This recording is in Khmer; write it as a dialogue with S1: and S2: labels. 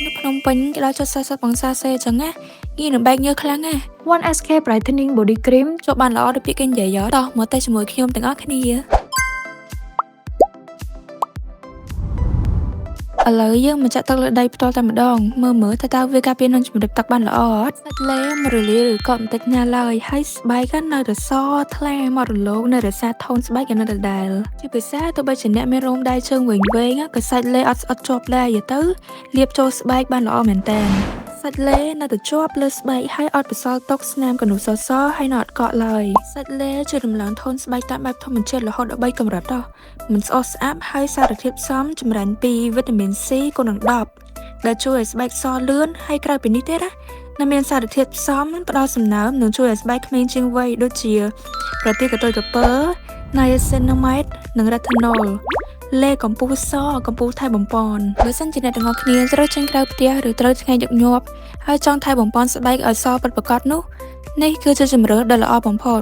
S1: នៅភ្នំពេញគេដល់40អង្សាសេអញ្ចឹងណាងាយនឹងបែកញើសខ្លាំងណា
S2: 1SK Brightening Body Cream
S1: ចូលបានល្អដូចពាក្យគេនិយាយតោះមកតែជាមួយខ្ញុំទាំងអស់គ្នាឥឡូវយើងមកចាក់ទឹកលើដៃផ្ទាល់តែម្ដងមើលតើវាការពារនឹងជំរាបទឹកបានល្អអត់សាច់លេមរលាយឬក៏បន្តិចណាឡើយហើយស្បែកនៅតែសថ្លាមករលោងនៅរក្សាថូនស្បែកនៅដដែលជាពិសេសទោះបីជាអ្នកមានរោមដៃជើងវែងក៏សាច់លេអត់ស្អិតជាប់ដែរទៅលាបចូលស្បែកបានល្អមែនតើសាច់លេនៅតែជាប់លើស្បែកហើយអត់បន្សល់ទុកស្នាមកណ្ដុសសហើយនៅអត់កក់ឡើយសាច់លេជួយរំលងថូនស្បែកតាមបែបធម្មជាតិរហូតដល់3កម្រិតតោះមិនស្អុះស្អាប់ហើយសារធាតុផ្សំចម្រាញ់ពីវីតាមីន C គុណនឹង10ដែលជួយឲ្យស្បែកសលឿនហើយក្រៅពីនេះទៀតណាមានសារធាតុផ្សំផ្ដល់សំណើមនិងជួយឲ្យស្បែកក្មេងជាងវ័យដូចជាប្រទាលកតុយក្រពើ Niacinamide និង Retinol លេកម្ពុជាសកម្ពុជាថៃបំពន់បើសិនជាអ្នកទាំងអស់គ្នាត្រូវចេញក្រៅផ្ទះឬត្រូវថ្ងៃញឹកញាប់ហើយចង់ថែបំពន់ស្បែកឲ្យសពិតប្រាកដនោះនេះគឺជាជម្រើសដ៏ល្អបំផុត